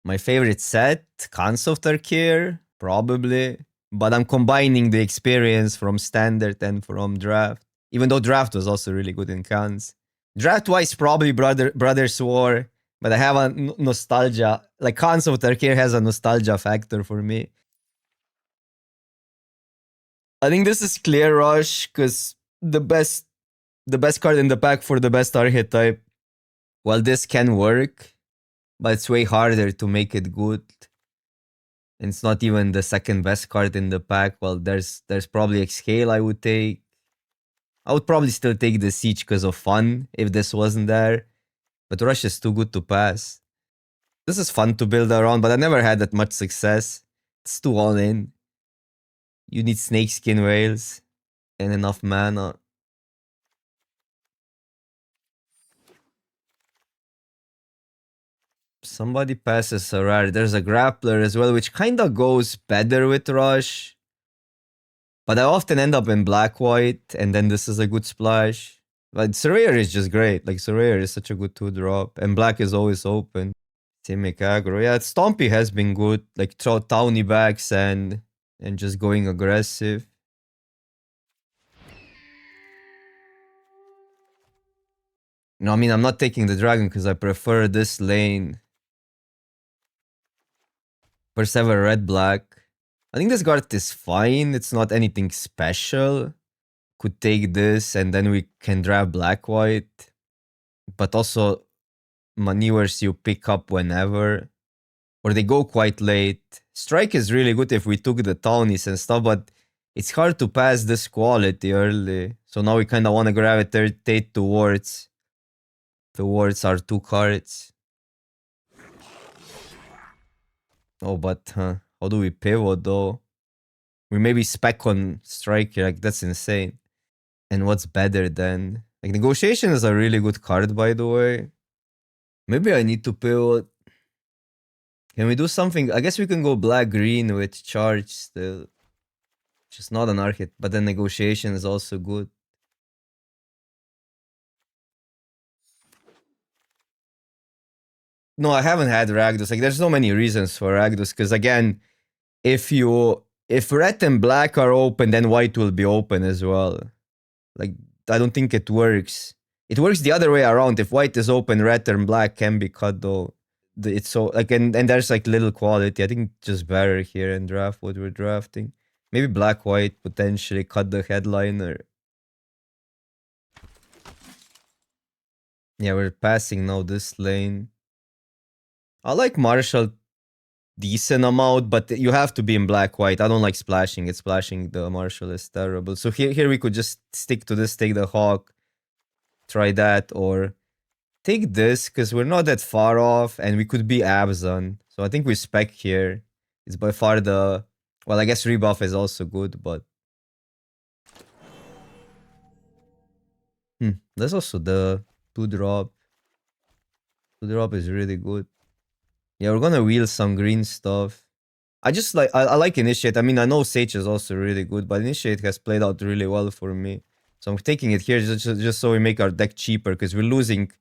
My favorite set, Khans of Tarkir, probably. But I'm combining the experience from standard and from draft. Even though draft was also really good in Khans. Draft-wise, probably Brothers War. But I have a nostalgia. Like Khans of Tarkir has a nostalgia factor for me. I think this is clear rush because the best card in the pack for the best archetype. Well, this can work, but it's way harder to make it good. And it's not even the second best card in the pack. Well, there's probably Exhale I would take. I would probably still take the Siege because of fun if this wasn't there. But Rush is too good to pass. This is fun to build around, but I never had that much success. It's too all in. You need Snakeskin Whales and enough mana. Somebody passes a rare. There's a Grappler as well, which kind of goes better with Rush. But I often end up in black-white, and then this is a good splash. But Surveyor is just great. Like, Surveyor is such a good 2-drop. And black is always open. Simic aggro. Yeah, Stompy has been good. Like, throw towny backs and just going aggressive. No, I mean, I'm not taking the dragon because I prefer this lane. Persever red-black. I think this card is fine. It's not anything special. Could take this and then we can draft black-white. But also maneuvers you pick up whenever. Or they go quite late. Strike is really good if we took the townies and stuff, but it's hard to pass this quality early. So now we kind of want to gravitate towards our 2 cards. Oh, but how do we pivot though? We maybe spec on Striker, like that's insane. And what's better than... Like Negotiation is a really good card, by the way. Maybe I need to pivot. Can we do something? I guess we can go black-green with charge still. Just not an archetype, but then Negotiation is also good. No, I haven't had RAKDOS. Like, there's so many reasons for RAKDOS, because again, if red and black are open, then white will be open as well. Like, I don't think it works. It works the other way around. If white is open, red and black can be cut though. It's so like, and there's like little quality. I think just better here and draft what we're drafting. Maybe black white potentially cut the headliner. Yeah, we're passing now this lane. I like Marshall decent amount, but you have to be in black white. I don't like splashing. It's splashing the Marshall is terrible. So here we could just stick to this, take the Hawk, try that, or take this because we're not that far off and we could be Abzan. So I think we spec here. It's by far the... Well, I guess rebuff is also good, but... There's also the 2-drop. 2-drop is really good. Yeah, we're gonna wheel some green stuff. I just like... I like Initiate. I mean, I know Sage is also really good, but Initiate has played out really well for me. So I'm taking it here just so we make our deck cheaper because we're losing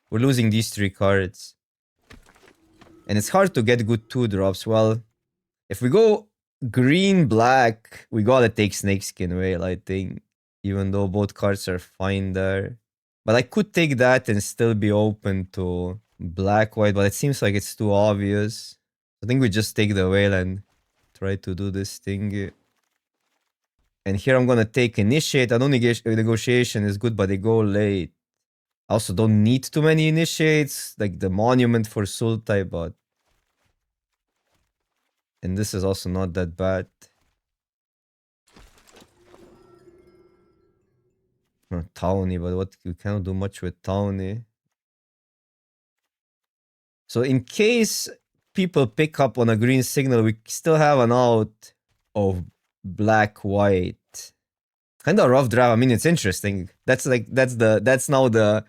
these 3 cards. And it's hard to get good 2-drops. Well, if we go green, black, we gotta take Snakeskin Whale, I think. Even though both cards are fine there. But I could take that and still be open to black, white, but it seems like it's too obvious. I think we just take the whale and try to do this thing. And here I'm gonna take Initiate. I know Negotiation is good, but they go late. I also don't need too many Initiates, like the Monument for Sultai, but... And this is also not that bad. Towny, but what we cannot do much with Towny. So in case people pick up on a green signal, we still have an out of black-white. Kind of rough draft. I mean, it's interesting. That's now the...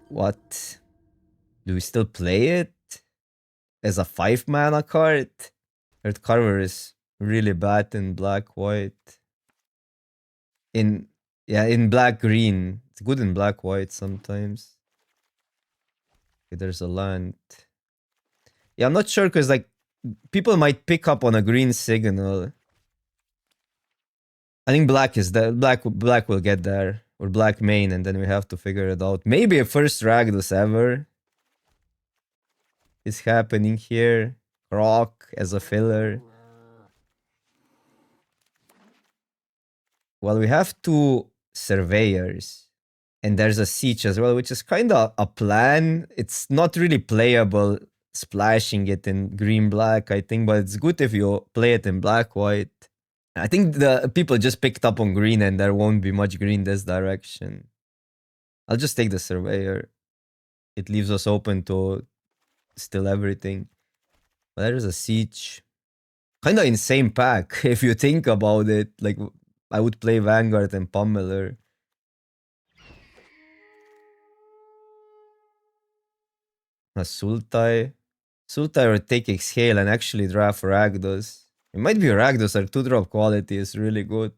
What? Do we still play it? As a 5-mana card? Earth Carver is really bad in black-white. In black-green. It's good in black-white sometimes. Okay, there's a land. Yeah, I'm not sure because like people might pick up on a green signal. I think black is there. Black will get there. Or black main, and then we have to figure it out. Maybe a first RAKDOS ever is happening here. Rock as a filler. Well, we have two surveyors. And there's a siege as well, which is kind of a plan. It's not really playable splashing it in green-black, I think, but it's good if you play it in black-white. I think the people just picked up on green and there won't be much green this direction. I'll just take the surveyor. It leaves us open to still everything. But there is a siege. Kind of insane pack if you think about it. Like, I would play Vanguard and Pummeler. A Sultai. Sultai or take Exhale and actually draft RAKDOS. It might be RAKDOS, our 2-drop quality is really good.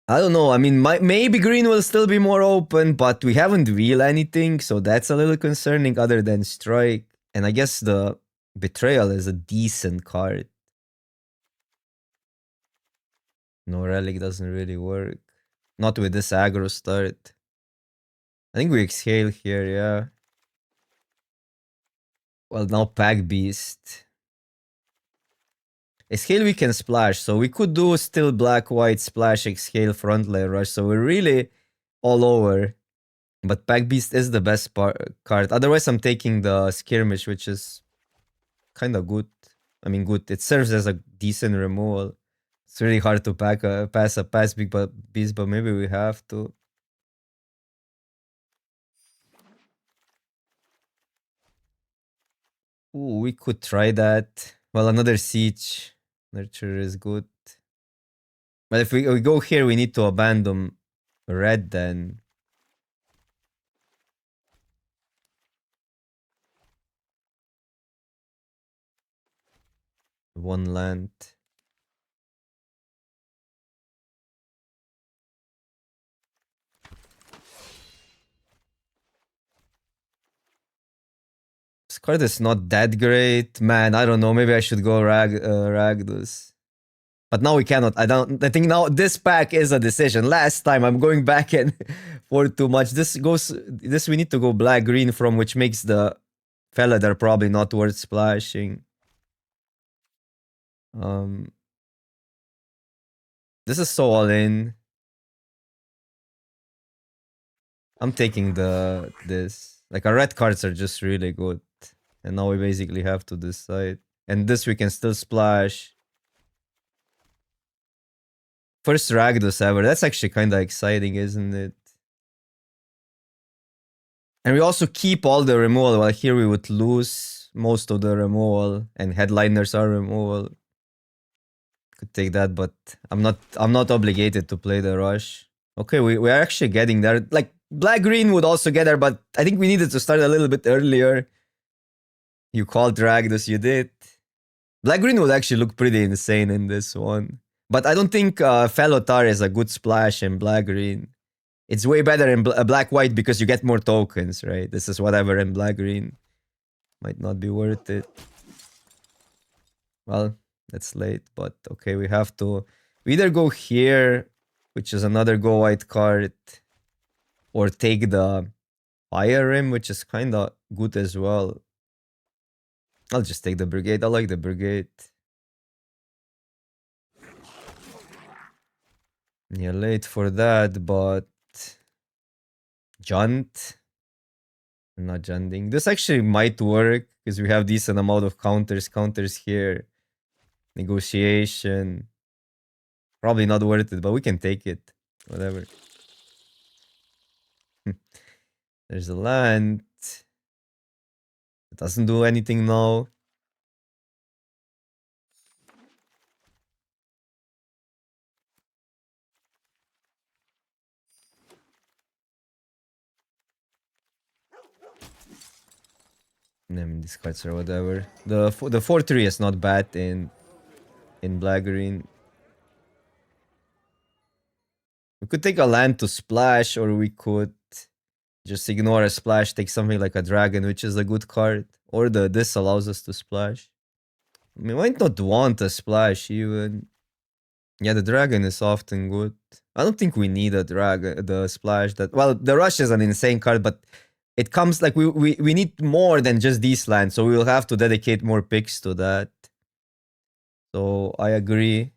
I don't know, I mean, maybe green will still be more open, but we haven't wheel anything, so that's a little concerning other than strike. And I guess the Betrayal is a decent card. No Relic doesn't really work. Not with this aggro start. I think we Exhale here, yeah. Well, now Pack Beast. Exhale we can splash, so we could do still black-white splash, Exhale, frontline rush, so we're really all over. But Pack Beast is the best card. Otherwise, I'm taking the Skirmish, which is kind of good. I mean, good. It serves as a decent removal. It's really hard to pass Big Beast, but maybe we have to. Ooh, we could try that. Well, another Siege. Nurture is good. But if we go here, we need to abandon red then. One land. This card is not that great. Man, I don't know. Maybe I should go RAKDOS. But now we cannot. I think now this pack is a decision. Last time I'm going back and for too much. This we need to go black green from, which makes the Felidar probably not worth splashing. This is so all in. I'm taking this. Like our red cards are just really good. And now we basically have to decide. And this we can still splash. First RAKDOS ever. That's actually kind of exciting, isn't it? And we also keep all the removal. While here we would lose most of the removal. And headliners are removal. Could take that, but I'm not obligated to play the rush. Okay, we're actually getting there. Like, black-green would also get there, but I think we needed to start a little bit earlier. You called RAKDOS, you did. Black-green would actually look pretty insane in this one. But I don't think Felidar is a good splash in black-green. It's way better in black-white because you get more tokens, right? This is whatever in black-green. Might not be worth it. Well, that's late, but okay, we have to... We either go here, which is another go-white card, or take the Fire Rim, which is kind of good as well. I'll just take the Brigade. I like the Brigade. Yeah, late for that, but... Junt. I'm not junting. This actually might work, because we have decent amount of counters here. Negotiation. Probably not worth it, but we can take it. Whatever. There's a land. It doesn't do anything now. I mean, these cards or whatever. The 4-3 is not bad in black green. We could take a land to splash, or we could Just ignore a splash, take something like a dragon, which is a good card. Or this allows us to splash. I mean, might not want a splash even. Yeah, the dragon is often good. I don't think we need a dragon, the splash that... Well, the rush is an insane card, but it comes like we need more than just these lands, so we will have to dedicate more picks to that. So I agree.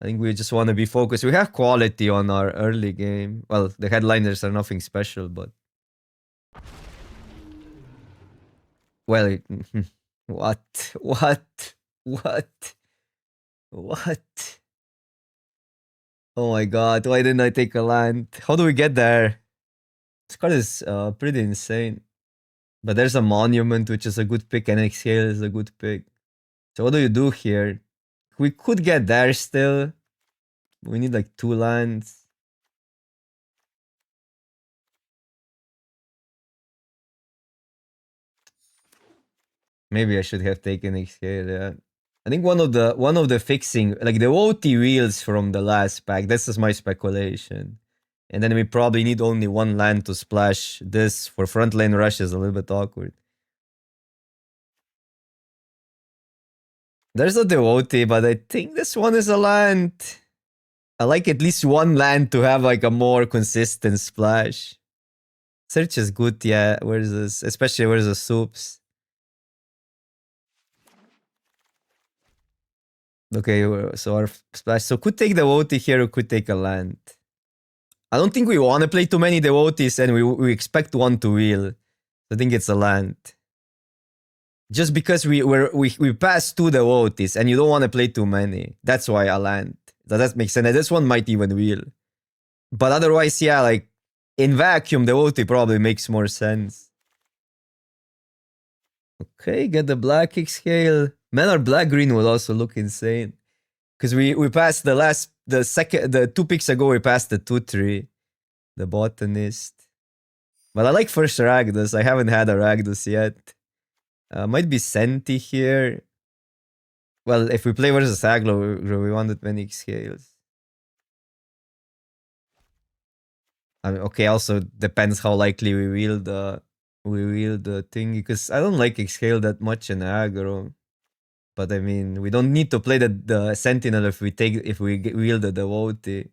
I think we just want to be focused. We have quality on our early game. Well, the headliners are nothing special, but... Well, what? What? What? What? Oh my god, why didn't I take a land? How do we get there? This card is pretty insane. But there's a monument, which is a good pick, and Exhale is a good pick. So what do you do here? We could get there still. We need like 2 lands. Maybe I should have taken Exhale, yeah. I think one of the fixing, like the OT wheels from the last pack, this is my speculation. And then we probably need only 1 land to splash this for front lane rush is a little bit awkward. There's a devotee, but I think this one is a land. I like at least 1 land to have like a more consistent splash. Search is good, yeah. Where's this? Especially where's the soups? Okay, so our splash. So could take devotee here or could take a land. I don't think we want to play too many devotees and we expect 1 to wheel. I think it's a land. Just because we passed 2 devotees and you don't want to play too many. That's why a land. That makes sense. And this one might even wheel. But otherwise, yeah, like in vacuum, devotee probably makes more sense. Okay, get the black Exhale. Man, our black-green will also look insane. Because we passed the 2 picks ago, we passed the 2-3. The botanist. But I like first RAKDOS. I haven't had a RAKDOS yet. Might be Senti here. Well, if we play versus Aglo, we wanted many Exhales. I mean, okay, also depends how likely we wheel the thing, because I don't like Exhale that much in aggro. But I mean, we don't need to play the Sentinel if we wheel the devotee,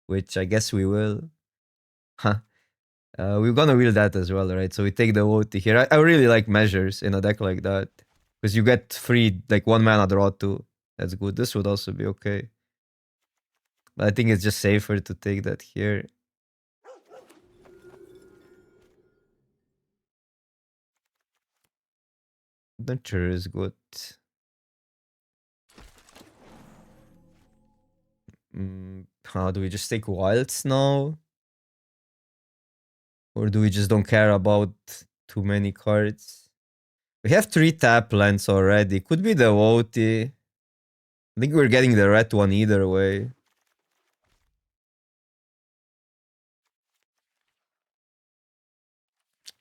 which I guess we will. Huh. We're gonna wheel that as well, right? So we take the devotee here. I really like measures in a deck like that. Because you get free, like 1 mana draw too. That's good. This would also be okay. But I think it's just safer to take that here. Nurture is good. How do we just take wilds now? Or do we just don't care about too many cards? We have 3 tap lands already. Could be the devotee. I think we're getting the red one either way.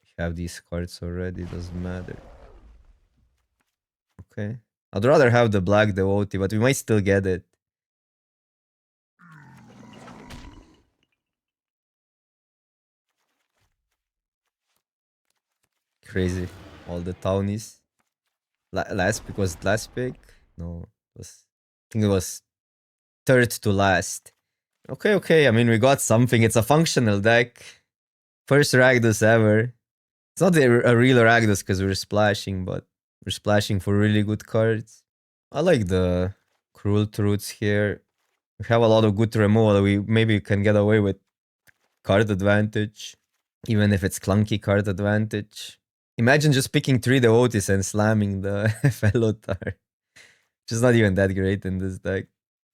We have these cards already, doesn't matter. Okay. I'd rather have the black devotee, but we might still get it. Crazy. All the townies. Last pick was last pick? No, I think it was 3rd to last. Okay. I mean, we got something. It's a functional deck. First RAKDOS ever. It's not a real RAKDOS because we're splashing, but we're splashing for really good cards. I like the Cruel Truths here. We have a lot of good removal. We maybe can get away with card advantage, even if it's clunky card advantage. Imagine just picking 3 devotees and slamming the fellow tar. Just not even that great in this deck.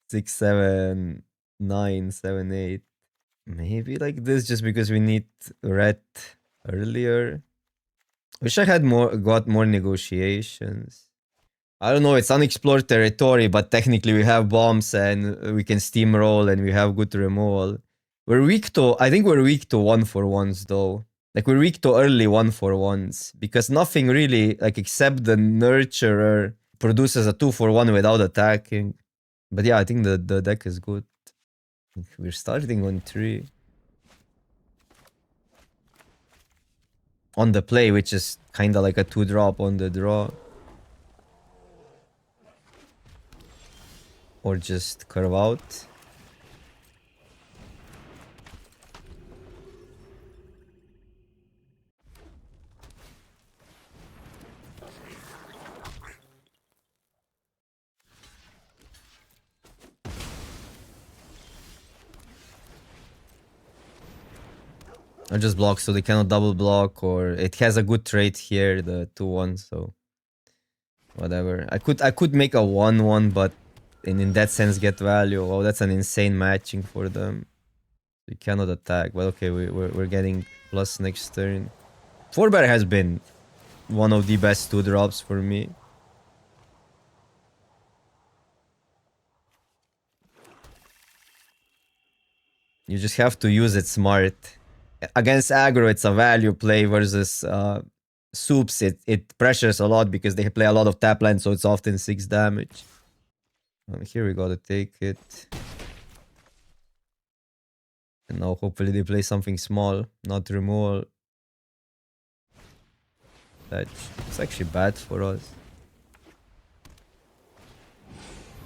6, 7, 9, 7, 8. Maybe like this just because we need red earlier. Wish I had got more negotiations. I don't know, it's unexplored territory, but technically we have bombs and we can steamroll and we have good removal. I think we're weak to 1-for-1s though. Like we're weak to early 1-for-1s because nothing really, like except the Nurturer, produces a 2-for-1 without attacking. But yeah, I think the deck is good. We're starting on 3. on the play, which is kind of like a 2-drop on the draw. Or just curve out. Or just block so they cannot double block, or it has a good trait here, the 2-1, so whatever. I could make a 1-1, but in that sense get value. Oh, that's an insane matching for them. We cannot attack, but okay, we're getting plus next turn. Forebear has been one of the best 2-drops for me. You just have to use it smart. Against aggro, it's a value play versus soups. It pressures a lot because they play a lot of tap land, so it's often 6 damage. Here we gotta take it. And now hopefully they play something small, not removal. That's actually bad for us.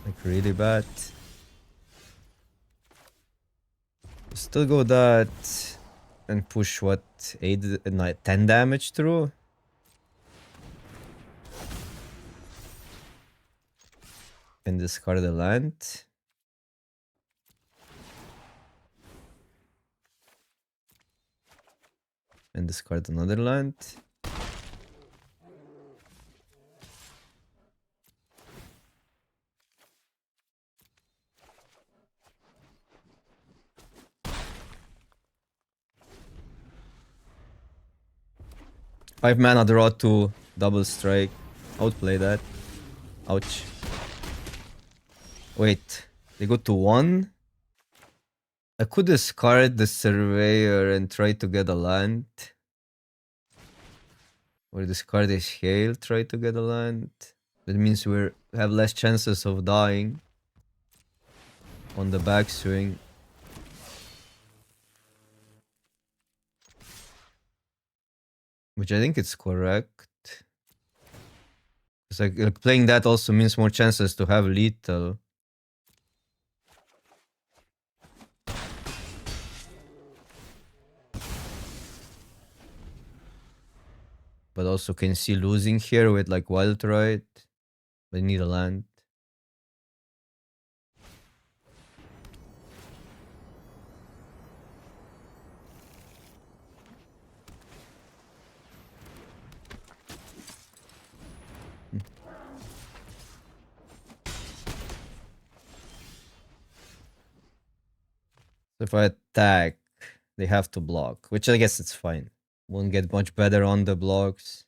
Like really bad. Still go that and push what, 8, 9, 10 damage through? And discard the land. And discard another land. Five mana draw to double strike. Outplay that. Ouch. Wait, they go to 1? I could discard the Surveyor and try to get a land. Or discard this Hail, try to get a land. That means we have less chances of dying on the backswing. Which I think it's correct. It's like playing that also means more chances to have lethal. But also can see losing here with like Wild Ride. They need a land. So if I attack, they have to block, which I guess it's fine. Won't get much better on the blocks.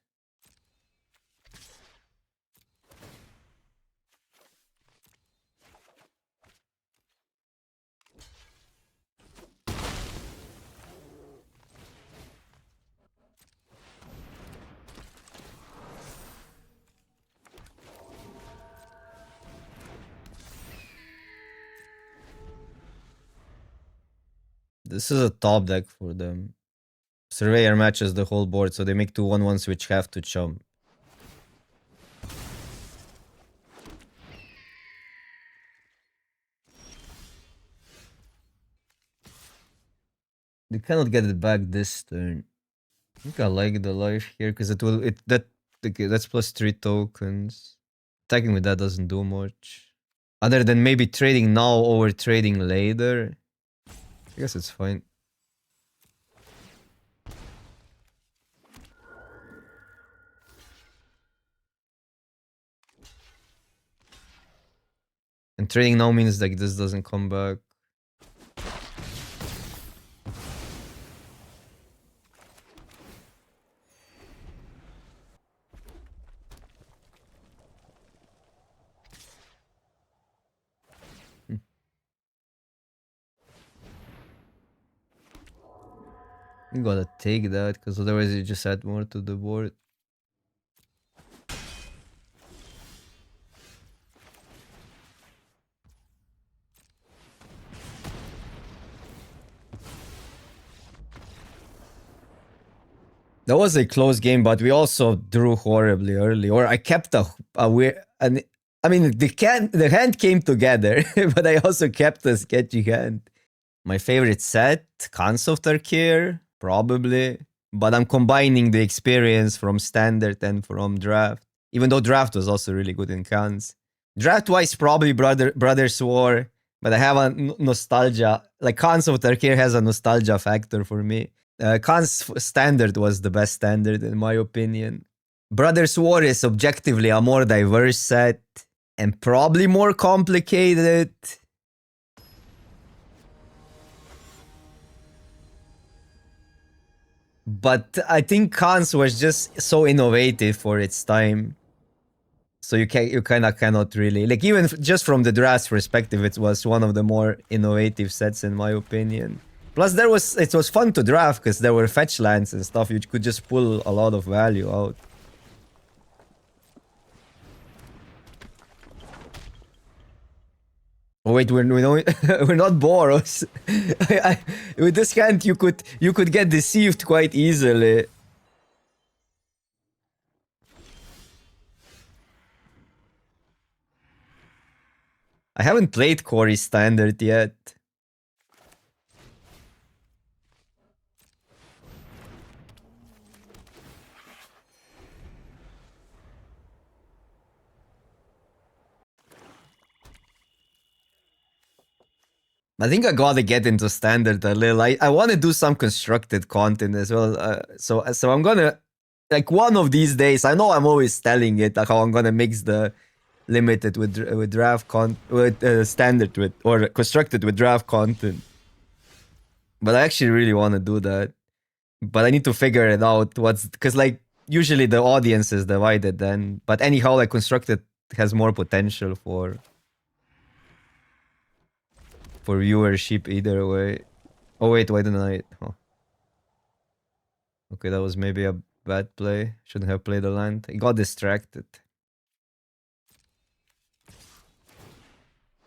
This is a top deck for them. Surveyor matches the whole board, so they make 2 1-1s which have to chump. They cannot get it back this turn. I think I like the life here because that's plus 3 tokens. Attacking with that doesn't do much. Other than maybe trading now over trading later. I guess it's fine. And trading now means like this doesn't come back. You gotta take that because otherwise you just add more to the board. That was a close game, but we also drew horribly early. Or I kept a weird... I mean, the hand came together, but I also kept a sketchy hand. My favorite set, Khans of Tarkir, probably. But I'm combining the experience from Standard and from Draft. Even though Draft was also really good in Khans. Draft-wise, probably Brothers War. But I have a nostalgia. Like, Khans of Tarkir has a nostalgia factor for me. Khans Standard was the best Standard, in my opinion. Brothers War is objectively a more diverse set. And probably more complicated. But I think Khans was just so innovative for its time. So you kind of cannot really... Like, even just from the draft's perspective, it was one of the more innovative sets, in my opinion. Plus, it was fun to draft, because there were fetch lands and stuff. You could just pull a lot of value out. Oh wait, we're not Boros. With this hand, you could get deceived quite easily. I haven't played Corey Standard yet. I think I gotta get into Standard a little. I want to do some constructed content as well. So I'm gonna, like, one of these days. I know I'm always telling it, like, how I'm gonna mix the limited with Standard with, or constructed with draft content. But I actually really want to do that. But I need to figure it out. Because, like, usually the audience is divided then. But anyhow, like, constructed has more potential for viewership either way. Oh wait, why didn't I? Oh. Okay, that was maybe a bad play. Shouldn't have played the land. I got distracted.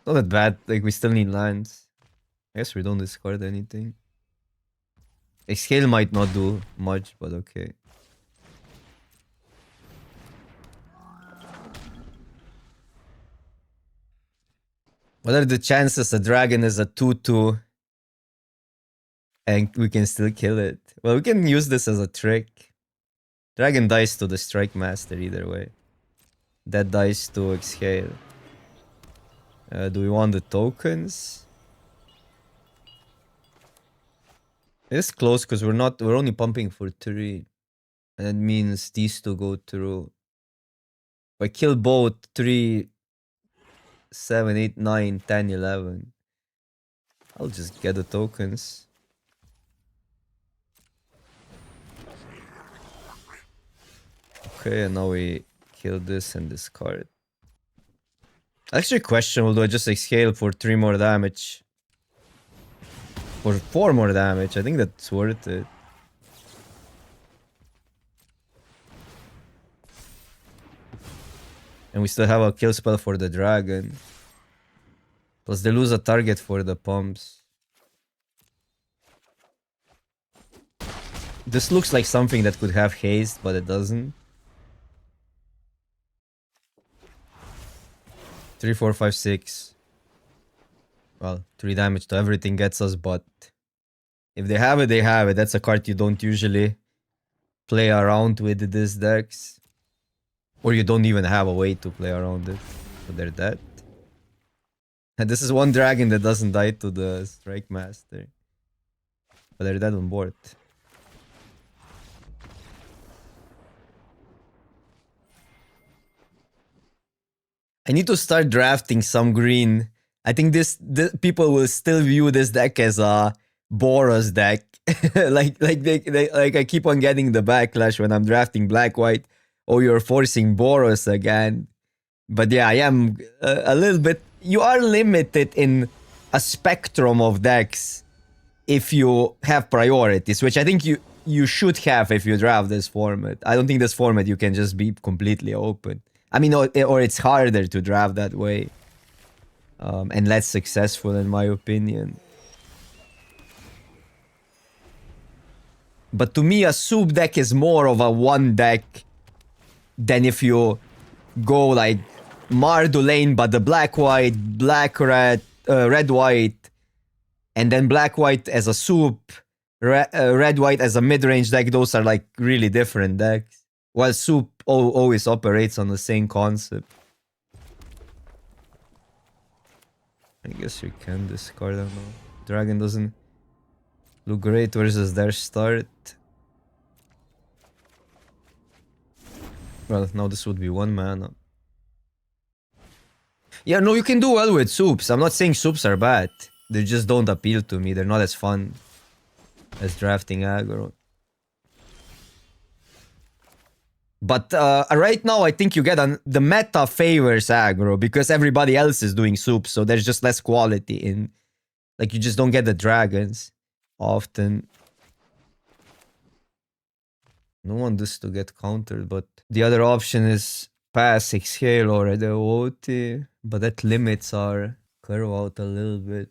Not that bad. Like, we still need lands. I guess we don't discard anything. Scale might not do much, but okay. What are the chances a dragon is a 2/2 and we can still kill it? Well, we can use this as a trick. Dragon dies to the Strike Master either way. That dies to Exhale. Do we want the tokens? It's close because we're only pumping for 3. And that means these two go through. If I kill both 3, 7, 8, 9, 10, 11. I'll just get the tokens. Okay, and now we kill this and discard. Actually questionable, do I just exhale for 3 more damage? For 4 more damage, I think that's worth it. And we still have a kill spell for the dragon. Plus they lose a target for the pumps. This looks like something that could have haste, but it doesn't. 3, 4, 5, 6. Well, 3 damage to everything gets us, but if they have it, they have it. That's a card you don't usually play around with this decks. Or you don't even have a way to play around it. So they're dead. And this is one dragon that doesn't die to the Strike Master. But they're dead on board. I need to start drafting some green. I think this people will still view this deck as a Boros deck. like I keep on getting the backlash when I'm drafting black-white. Oh, you're forcing Boros again. But yeah, I am a little bit... You are limited in a spectrum of decks if you have priorities, which I think you should have if you draft this format. I don't think this format you can just be completely open. I mean, or it's harder to draft that way. And less successful in my opinion. But to me, a soup deck is more of a one deck than if you go like Mardu lane, but the black-white, black-red, red-white, and then black-white as a soup, red-white as a mid-range deck. Those are like really different decks. While soup always operates on the same concept. I guess we can discard them now. Dragon doesn't look great versus their start. Well, now this would be 1 mana. Yeah, no, you can do well with soups. I'm not saying soups are bad. They just don't appeal to me. They're not as fun as drafting aggro. But right now, I think you get the meta favors aggro because everybody else is doing soups, so there's just less quality in. Like, you just don't get the dragons often. No one this to get countered, but the other option is pass, exhale, or a devotee. But that limits our curve out a little bit.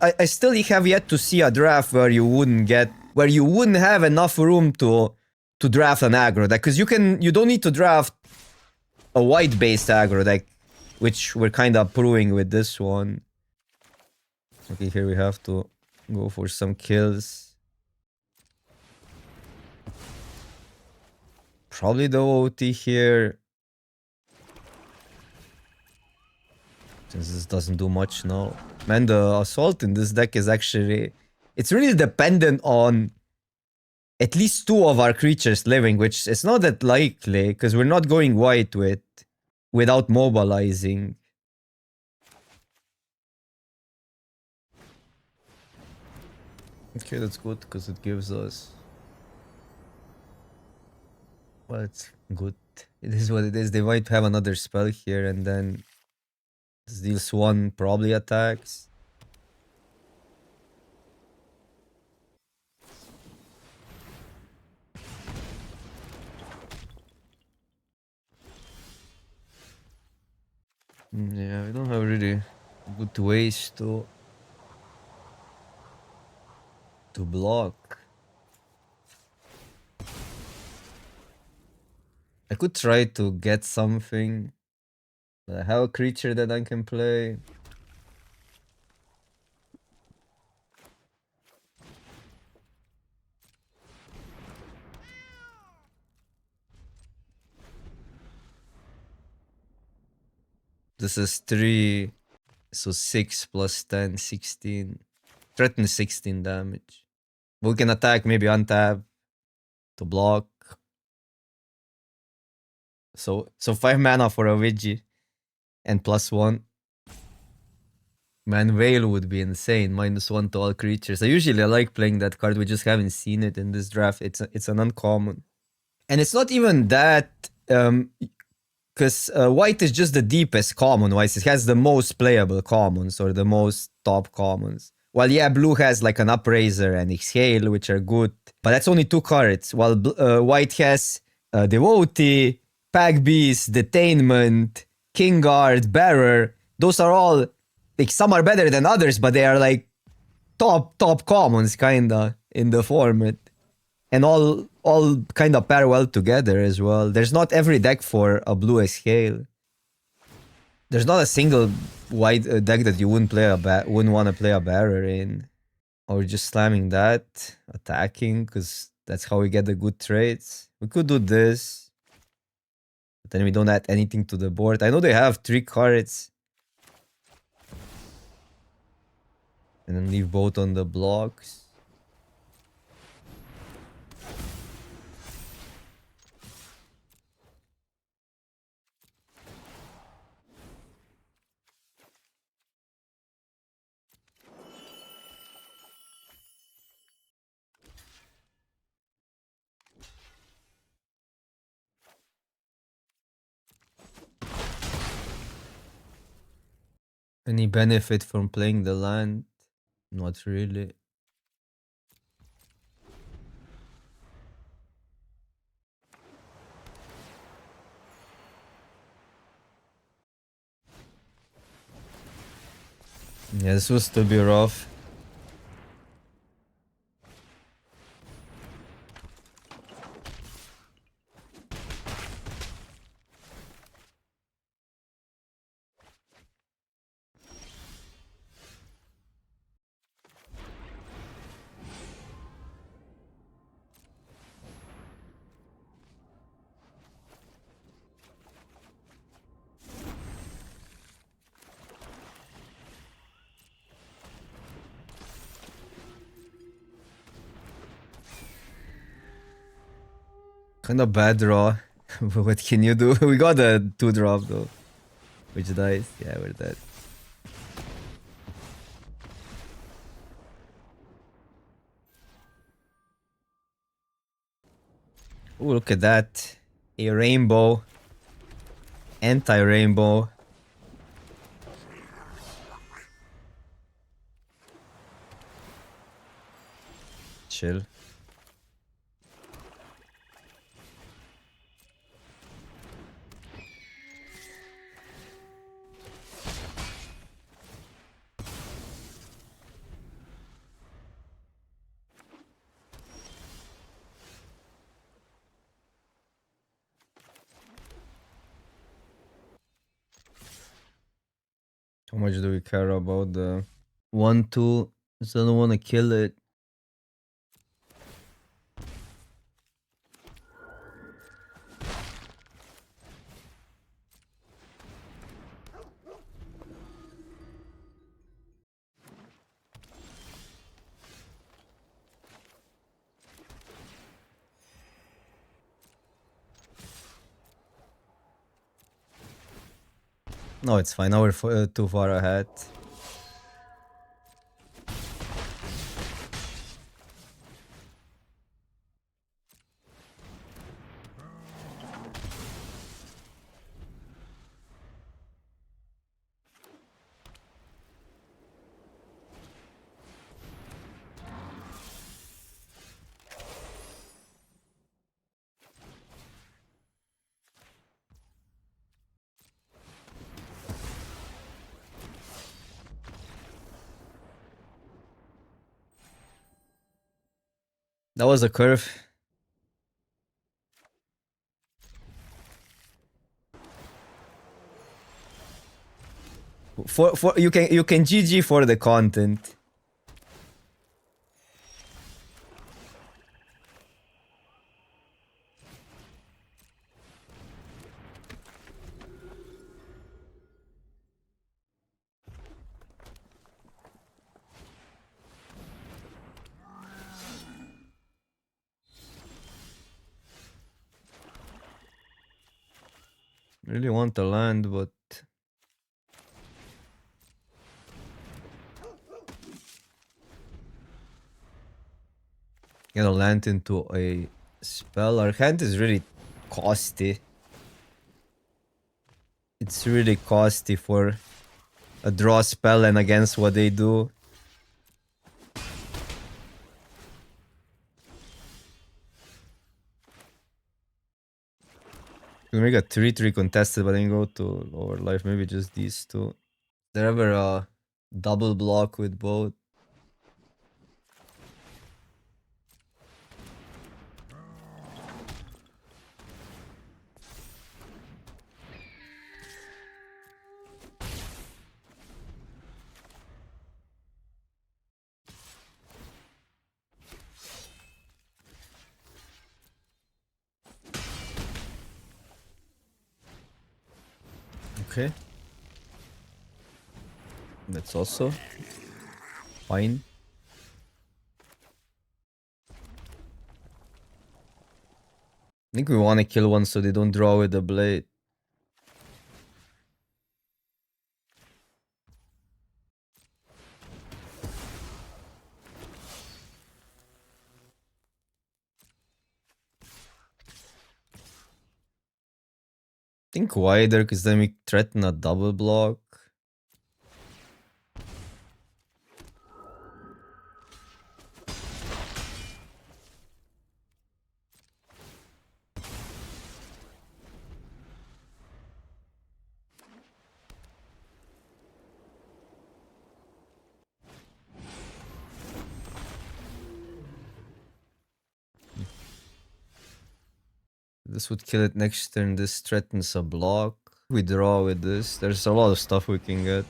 I still have yet to see a draft where you wouldn't have enough room to draft an aggro deck, because you don't need to draft a white based aggro deck, which we're kind of proving with this one. Okay, here we have to go for some kills. Probably the OT here, since this doesn't do much now. Man, the assault in this deck is actually... It's really dependent on at least 2 of our creatures living, which is not that likely, because we're not going white without mobilizing. Okay, that's good, because it gives us... Well, it's good. It is what it is. They might have another spell here, and then this deals 1, probably attacks. Yeah, we don't have really good ways to block. I could try to get something. I have a creature that I can play. This is 3, so 6 plus 10, 16. Threaten 16 damage. We can attack, maybe untap to block. So 5 mana for a Ouija and +1. Man, Veil would be insane. -1 to all creatures. I usually like playing that card. We just haven't seen it in this draft. It's an uncommon. And it's not even that... because white is just the deepest common, right? It has the most playable commons, or the most top commons. While yeah, blue has like an Upraiser and Exhale, which are good, but that's only 2 cards. While white has Devotee, Pack Beast, Detainment, King Guard, Bearer. Those are all, like, some are better than others, but they are like top commons kinda in the format. And all kind of pair well together as well. There's not every deck for a blue scale. There's not a single white deck that you wouldn't want to play a bearer in. Or just slamming that, attacking, because that's how we get the good trades. We could do this, but then we don't add anything to the board. I know they have 3 cards. And then leave both on the blocks. Any benefit from playing the land? Not really. Yeah, this was to be rough. Kind of bad draw. But what can you do? We got a 2-drop though. Which dies? Yeah, we're dead. Oh, look at that. A rainbow. Anti-rainbow. Chill. How much do we care about the 1-2? Just don't want to kill it. No, it's fine. Now we're too far ahead. That was a curve. For you can GG for the content. Really want to land, but gonna land into a spell. Our hand is really costly. It's really costly for a draw spell and against what they do. We make a 3-3 contested, but then go to lower life. Maybe just these two. There ever a double block with both? Okay. That's also fine. I think we want to kill one so they don't draw with the blade. Think wider, because then we threaten a double block. This would kill it next turn. This threatens a block. We draw with this. There's a lot of stuff we can get.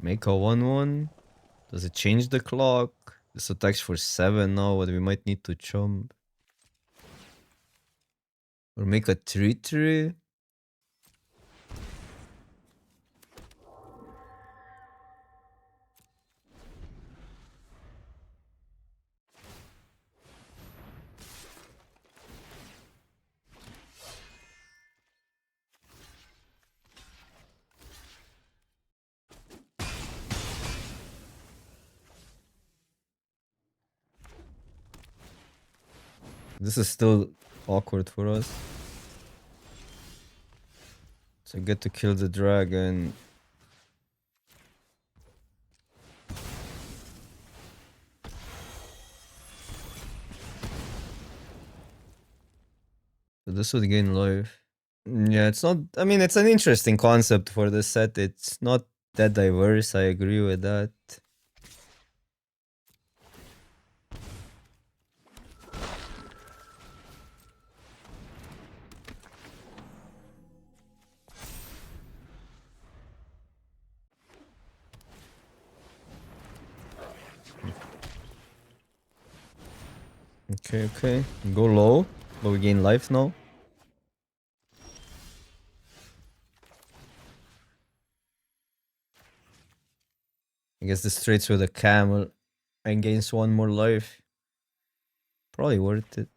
Make a 1/1. Does it change the clock? This attacks for 7 now, but we might need to chump. Or make a 3/3. This is still awkward for us. So I get to kill the dragon. So this would gain life. Yeah, it's not... I mean, it's an interesting concept for the set. It's not that diverse, I agree with that. Okay. Go low, but we gain life now. I guess this trades with a camel and gains 1 more life. Probably worth it.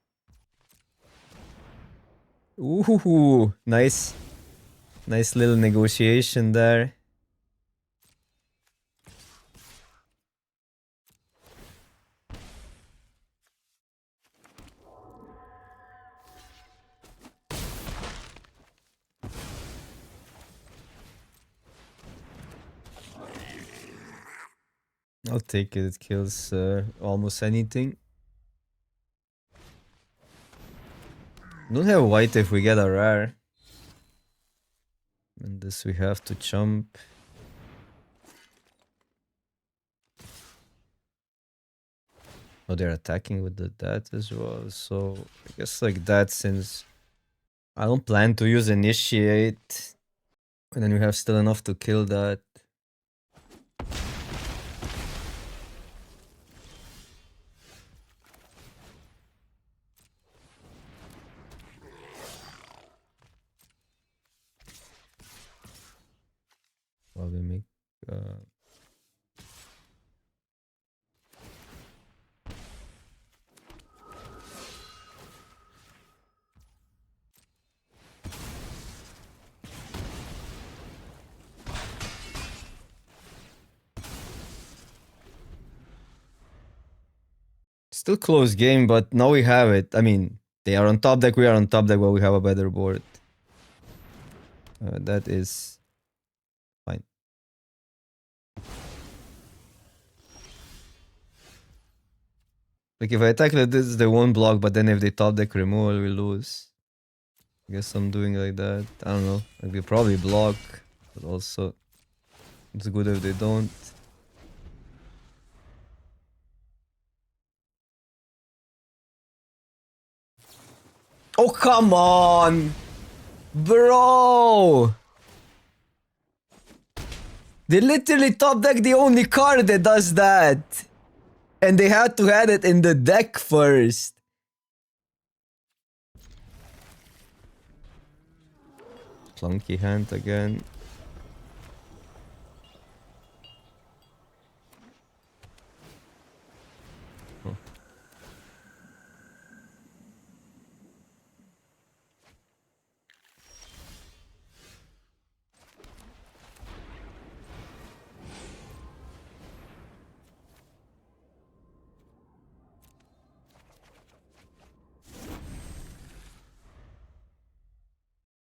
Ooh, nice. Nice little negotiation there. I'll take it. It kills almost anything. Don't have white if we get a rare. And this we have to jump. Oh, they're attacking with that as well. So I guess like that, since I don't plan to use initiate. And then we have still enough to kill that. While we make still close game, but now we have it. I mean, they are on top deck, we are on top deck, but we have a better board. That is fine. Like if I attack like this, they won't block, but then if they top deck removal, we lose. I guess I'm doing like that. I don't know. Like they probably block, but also it's good if they don't. Oh, come on! Bro! They literally top deck the only card that does that. And they had to have it in the deck first. Clunky hand again. Oh.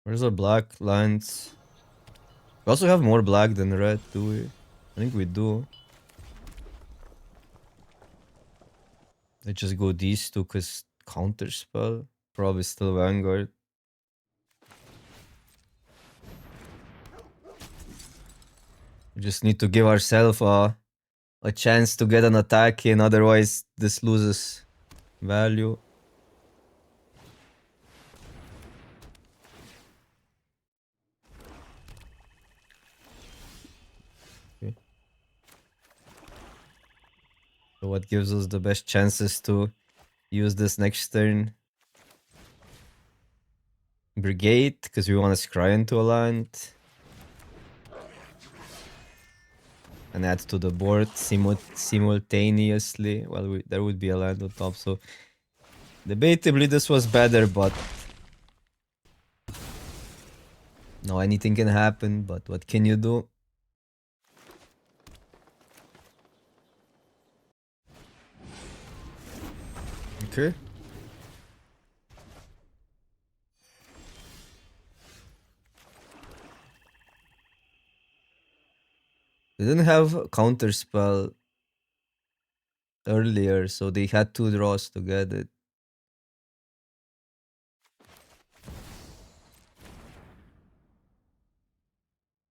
Where's our black lines? We also have more black than red, do we? I think we do. Let's just go these two, because Counter spell? Probably still Vanguard. We just need to give ourselves a chance to get an attack in, otherwise this loses value. Okay. So what gives us the best chances to use this next turn? Brigade, because we want to scry into a land. And add to the board simultaneously. Well, there would be a land on top, so debatably this was better, but now anything can happen, but what can you do? Okay. They didn't have counter spell earlier, so they had 2 draws to get it.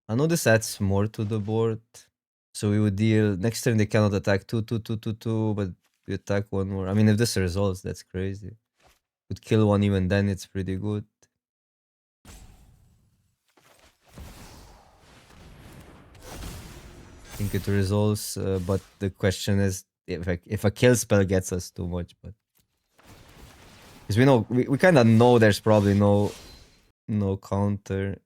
I know this adds more to the board. So we would deal next turn they cannot attack 2, but we attack 1 more. I mean, if this resolves, that's crazy. Would kill 1 even then, it's pretty good. I think it resolves, but the question is if a kill spell gets us too much, but because we know we kind of know there's probably no counter.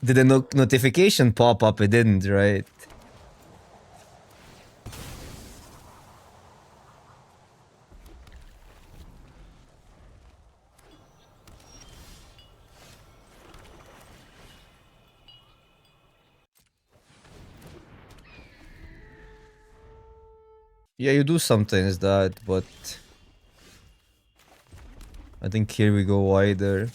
Did the notification pop up? It didn't, right? Yeah, you do sometimes that, but I think here we go wider.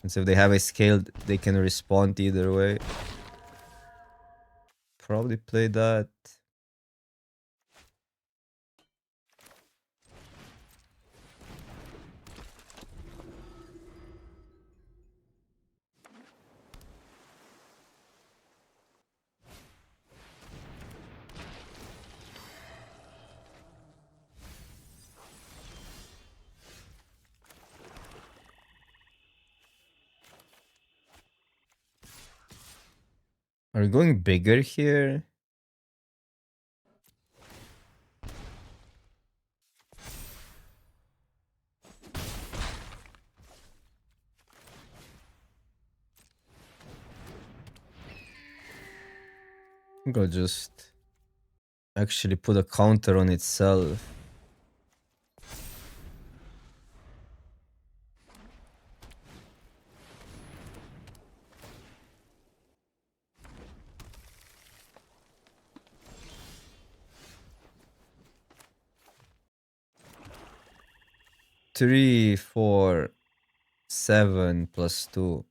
And so if they have a scale, they can respond either way. Probably play that. Are we going bigger here? I think I'll just actually put a counter on itself. Three, 4, 7 plus 2.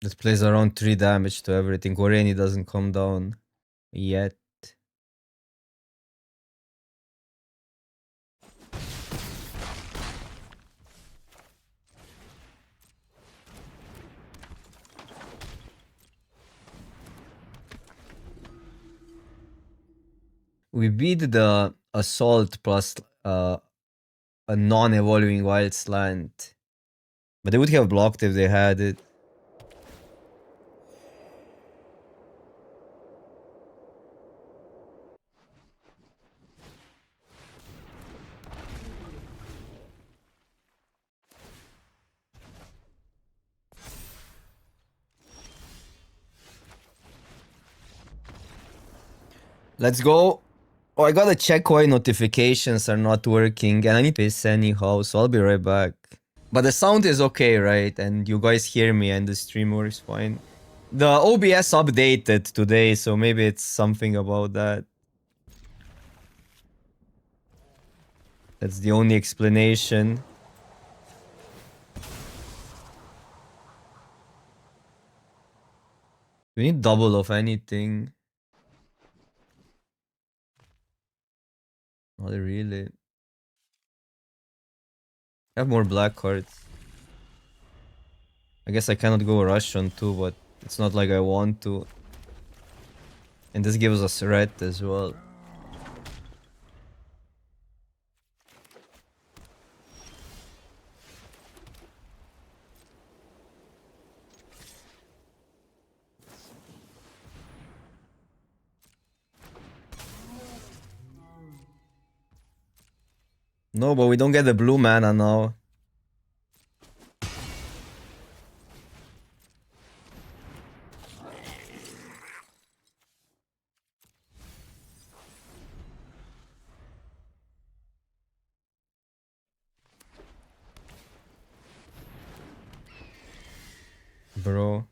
This plays around 3 damage to everything. Goreni doesn't come down yet. We beat the assault plus a non-evolving wild slant. But they would have blocked if they had it. Let's go. Oh, I gotta check why notifications are not working, and I need to piss anyhow, so I'll be right back. But the sound is okay, right? And you guys hear me and the stream works fine. The OBS updated today, so maybe it's something about that. That's the only explanation. We need double of anything. Not really. I have more black cards. I guess I cannot go rush on 2, but it's not like I want to. And this gives us red as well. No, but we don't get the blue mana now. Bro.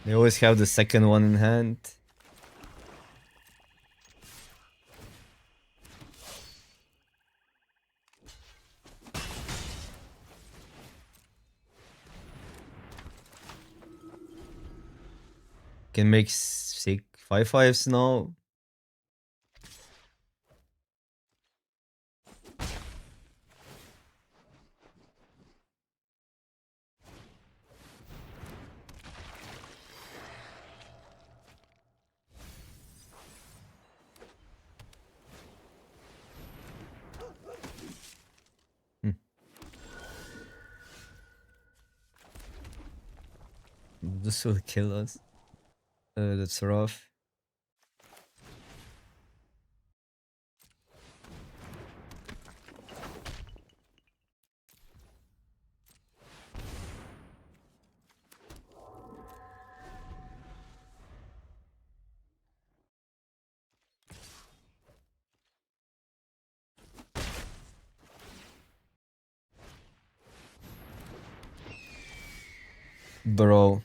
They always have the second one in hand. Can make 5/5s now. This will kill us. That's rough. Bro.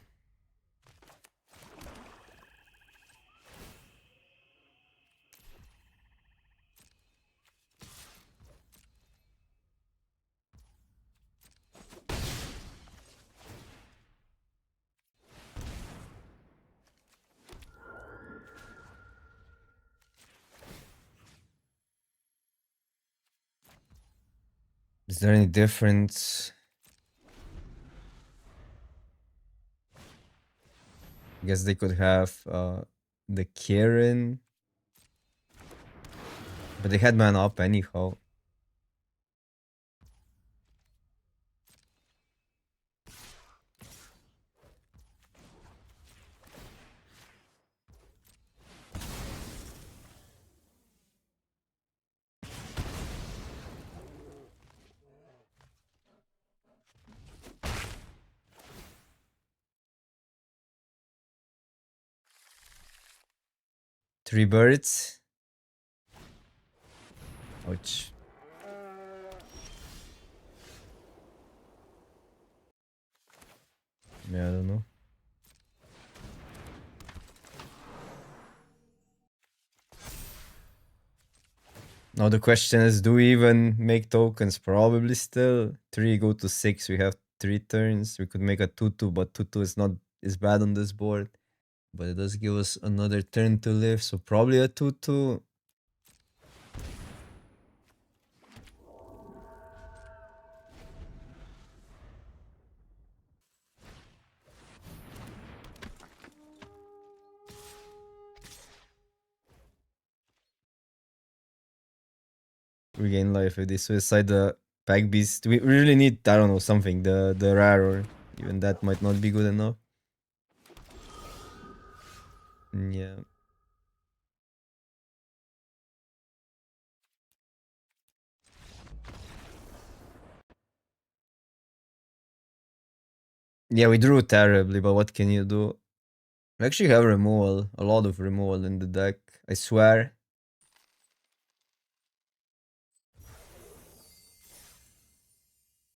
Is there any difference? I guess they could have the Kieran. But they had mana up anyhow. Three birds. Ouch. Yeah, I don't know. Now the question is, do we even make tokens? Probably still. 3 go to 6, we have 3 turns. We could make a 2/2, but 2/2 is not is bad on this board. But it does give us another turn to live, so probably a 2/2. Regain life with this suicide the pack beast. We really need, I don't know, something. The rare, or even that might not be good enough. Yeah. Yeah, we drew terribly, but what can you do? We actually have removal, a lot of removal in the deck, I swear.